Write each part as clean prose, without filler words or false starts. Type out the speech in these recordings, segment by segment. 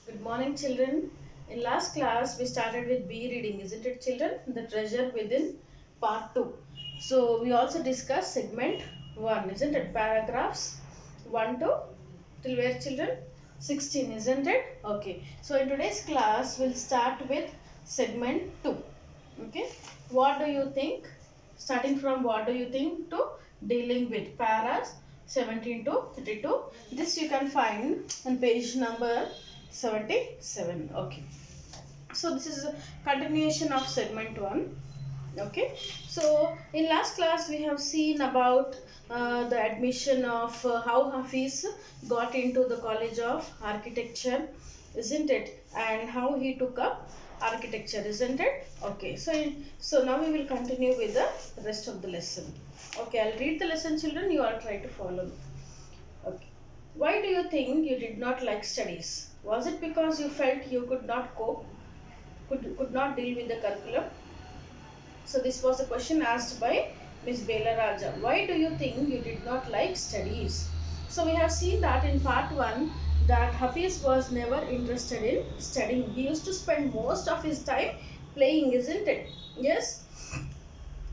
Good morning, children. In last class, we started with B reading, isn't it, children? The treasure within part 2. So, we also discussed segment 1, isn't it? Paragraphs 1 to till where, children? 16, isn't it? Okay. So, in today's class, we'll start with segment 2. Okay. What do you think? Starting from what do you think to dealing with paras 17 to 32. This you can find on page number 77. Okay, so this is a continuation of segment 1. Okay, so in last class we have seen about the admission of how Hafiz got into the College of Architecture, isn't it, and how he took up architecture, isn't it? Okay, so now we will continue with the rest of the lesson. Okay, I'll read the lesson, children. You all try to follow me. Okay. Why do you think you did not like studies? Was it because you felt you could not cope, could not deal with the curriculum? So this was a question asked by Miss Bela Raja. Why do you think you did not like studies? So we have seen that in part 1 that Hafiz was never interested in studying. He used to spend most of his time playing, isn't it? Yes?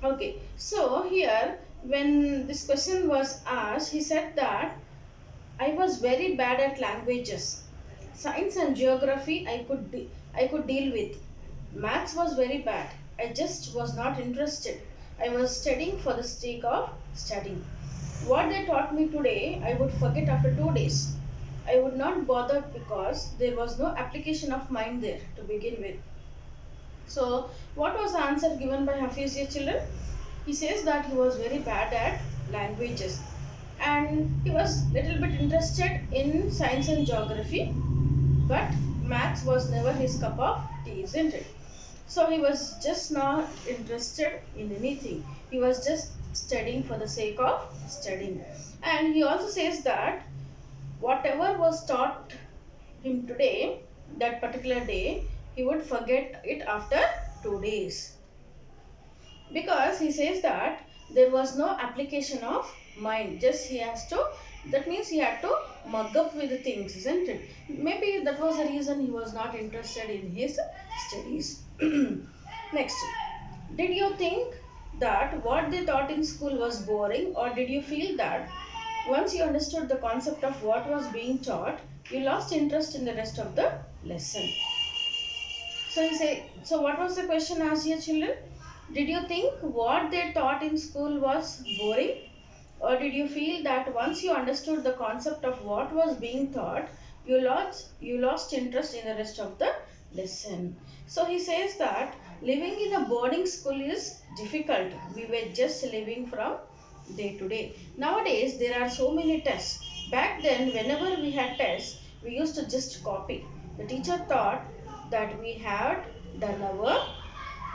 Okay. So here when this question was asked, he said that I was very bad at languages. Science and geography I could deal with. Maths was very bad. I just was not interested. I was studying for the sake of studying. What they taught me today, I would forget after 2 days. I would not bother because there was no application of mind there to begin with. So, what was the answer given by Hafiz, children? He says that he was very bad at languages and he was little bit interested in science and geography, but maths was never his cup of tea, isn't it? So he was just not interested in anything. He was just studying for the sake of studying. And he also says that whatever was taught him today, that particular day, he would forget it after 2 days. Because he says that there was no application of mind, just he has to, that means he had to mug up with the things, isn't it? Maybe that was the reason he was not interested in his studies. Next, did you think that what they taught in school was boring, or did you feel that once you understood the concept of what was being taught, you lost interest in the rest of the lesson? So he say, so what was the question asked here, children? Did you think what they taught in school was boring? Or did you feel that once you understood the concept of what was being taught, you lost interest in the rest of the lesson? So he says that living in a boarding school is difficult. We were just living from day to day. Nowadays there are so many tests. Back then whenever we had tests, we used to just copy. The teacher thought that we had done our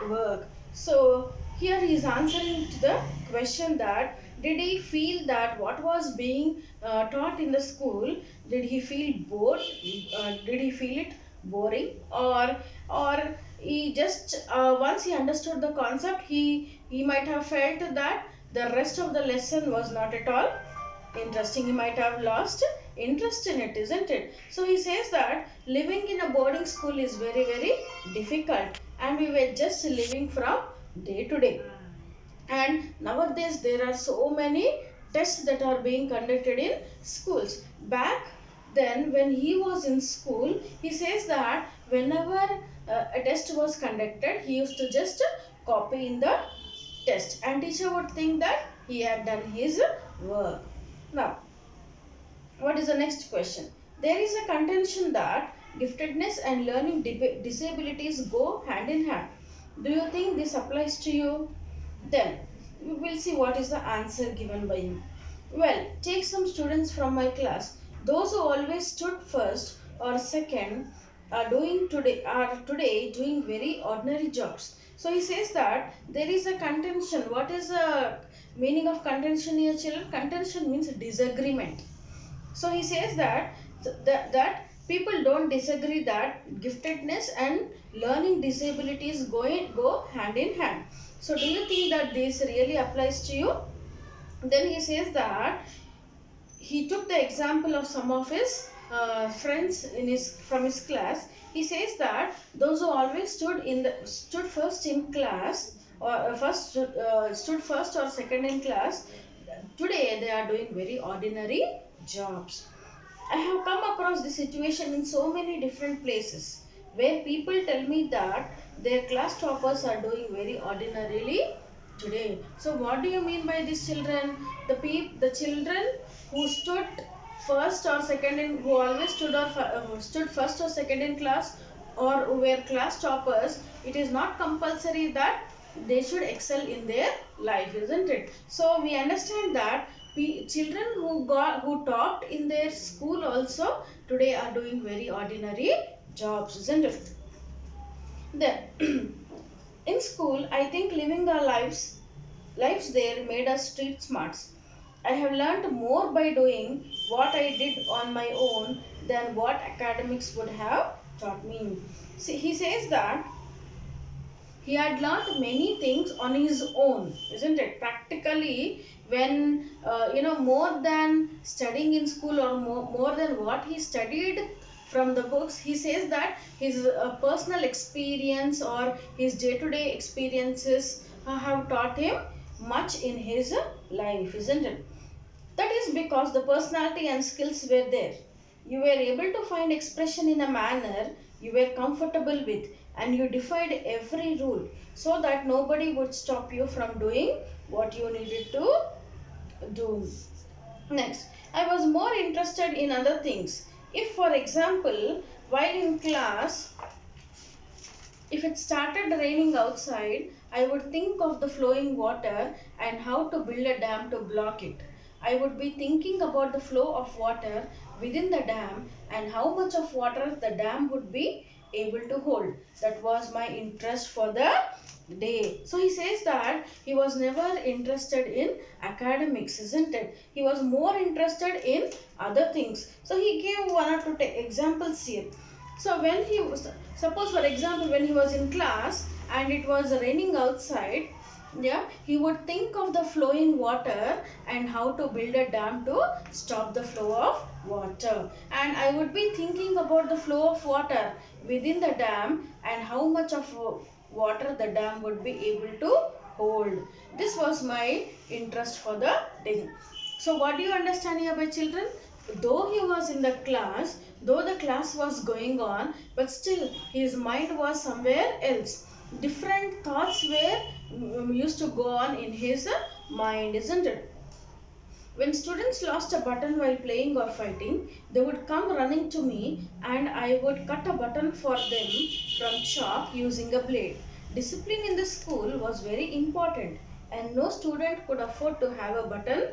work. So here he is answering to the question that did he feel that what was being taught in the school, did he feel bored, did he feel it boring, or he just once he understood the concept, he might have felt that the rest of the lesson was not at all interesting. He might have lost interest in it, isn't it? So he says that living in a boarding school is very, very difficult, and we were just living from day to day. And nowadays there are so many tests that are being conducted in schools. Back then when he was in school, he says that whenever a test was conducted, he used to just copy in the test, and teacher would think that he had done his work. Now, what is the next question? There is a contention that giftedness and learning disabilities go hand in hand. Do you think this applies to you? Then we will see what is the answer given by him. Well, take some students from my class. Those who always stood first or second are today doing very ordinary jobs. So he says that there is a contention. What is the meaning of contention here, children? Contention means disagreement. So he says that people don't disagree that giftedness and learning disabilities go hand in hand. So do you think that this really applies to you? Then he says that he took the example of some of his friends in his from his class. He says that those who always stood first in class, or stood first or second in class, today they are doing very ordinary jobs. I have come across this situation in so many different places where people tell me that their class toppers are doing very ordinarily today. So what do you mean by these children? The children who stood first or second in, who always stood first or second in class, or who were class toppers, it is not compulsory that they should excel in their life, isn't it? So we understand that children who topped in their school also today are doing very ordinary jobs, isn't it? Then in school, I think living our lives there made us street smarts. I have learned more by doing what I did on my own than what academics would have taught me. See, he says that he had learned many things on his own, isn't it? Practically, when more than studying in school, or more than what he studied from the books, he says that his personal experience or his day-to-day experiences have taught him much in his life, isn't it? That is because the personality and skills were there. You were able to find expression in a manner you were comfortable with, and you defied every rule so that nobody would stop you from doing what you needed to do. Next, I was more interested in other things. If, for example, while in class, if it started raining outside, I would think of the flowing water and how to build a dam to block it. I would be thinking about the flow of water within the dam and how much of water the dam would be able to hold. That was my interest for the day. So he says that he was never interested in academics, isn't it? He was more interested in other things. So he gave one or two examples here. So when he was, suppose for example, when he was in class and it was raining outside, yeah, he would think of the flowing water and how to build a dam to stop the flow of water. And I would be thinking about the flow of water within the dam and how much of water the dam would be able to hold. This was my interest for the day. So what do you understand here by children? Though he was in the class, though the class was going on, but still his mind was somewhere else. Different thoughts were used to go on in his mind, isn't it? When students lost a button while playing or fighting, they would come running to me and I would cut a button for them from chalk using a blade. Discipline in the school was very important and no student could afford to have a button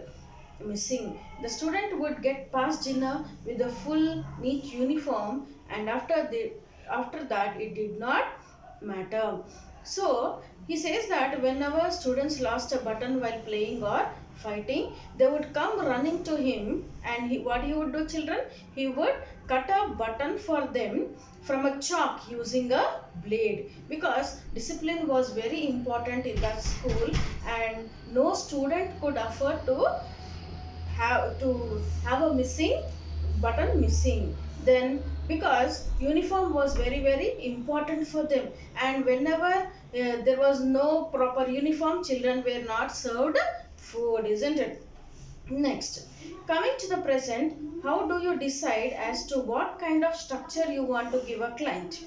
missing. The student would get past dinner with a full neat uniform, and after that it did not matter. So he says that whenever students lost a button while playing or fighting, they would come running to him, and what he would do, children? He would cut a button for them from a chalk using a blade, because discipline was very important in that school and no student could afford to have a missing button missing. Then because uniform was very important for them, and whenever there was no proper uniform, children were not served food, isn't it? Next, coming to the present, how do you decide as to what kind of structure you want to give a client?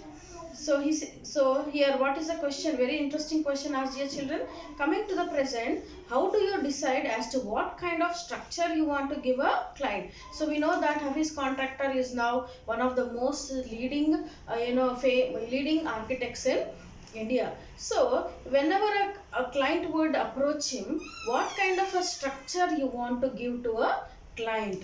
So here, what is the question? Very interesting question asked, dear children. Coming to the present, how do you decide as to what kind of structure you want to give a client? So we know that Hafiz Contractor is now one of the most leading, leading architects in India. So whenever a client would approach him, what kind of a structure you want to give to a client?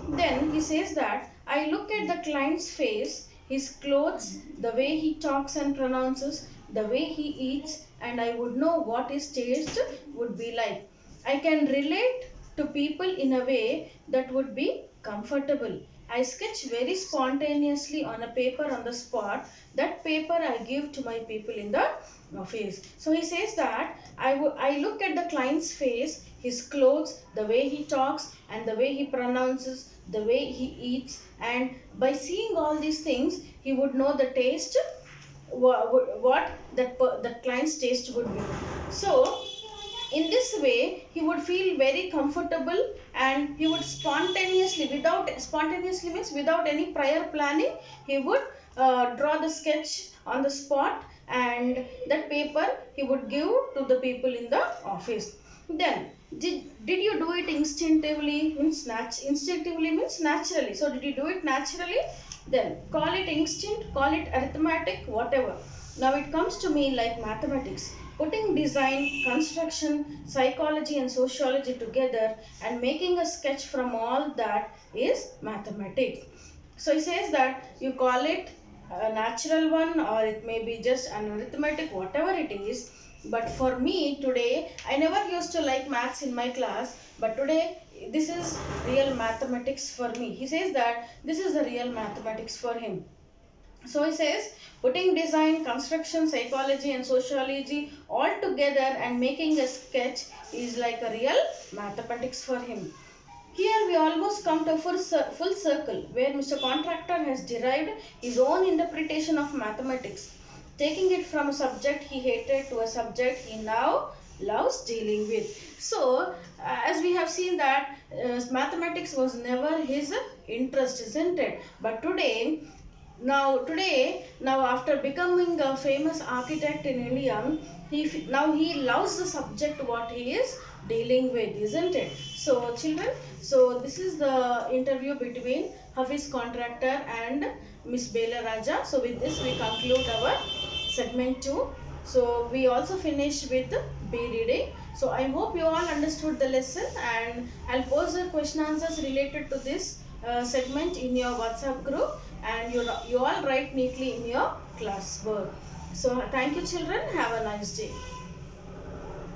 Then he says that I look at the client's face, his clothes, the way he talks and pronounces, the way he eats, and I would know what his taste would be like. I can relate to people in a way that would be comfortable. I sketch very spontaneously on a paper on the spot. That paper I give to my people in the office. So he says that I look at the client's face, his clothes, the way he talks and the way he pronounces, the way he eats, and by seeing all these things he would know the taste, what that client's taste would be. So in this way he would feel very comfortable, and he would spontaneously means without any prior planning, he would draw the sketch on the spot, and that paper he would give to the people in the office. Then did you do it instinctively, means instinctively means naturally. So did you do it naturally? Then call it instinct, call it arithmetic, whatever. Now it comes to me like mathematics. Putting design, construction, psychology and sociology together and making a sketch from all that is mathematics. So he says that you call it a natural one, or it may be just an arithmetic, whatever it is. But for me today, I never used to like maths in my class, but today this is real mathematics for me. He says that this is the real mathematics for him. So he says putting design, construction, psychology and sociology all together and making a sketch is like a real mathematics for him. Here we almost come to a full circle where Mr. Contractor has derived his own interpretation of mathematics, taking it from a subject he hated to a subject he now loves dealing with. So, as we have seen that mathematics was never his interest, isn't it? But now after becoming a famous architect in India, now he loves the subject what he is dealing with, isn't it? So children, so this is the interview between Hafiz Contractor and Miss Bela Raja. So with this we conclude our segment 2. So we also finish with B reading. So I hope you all understood the lesson, and I'll post the question answers related to this segment in your WhatsApp group, and you all write neatly in your class work. So thank you children. Have a nice day.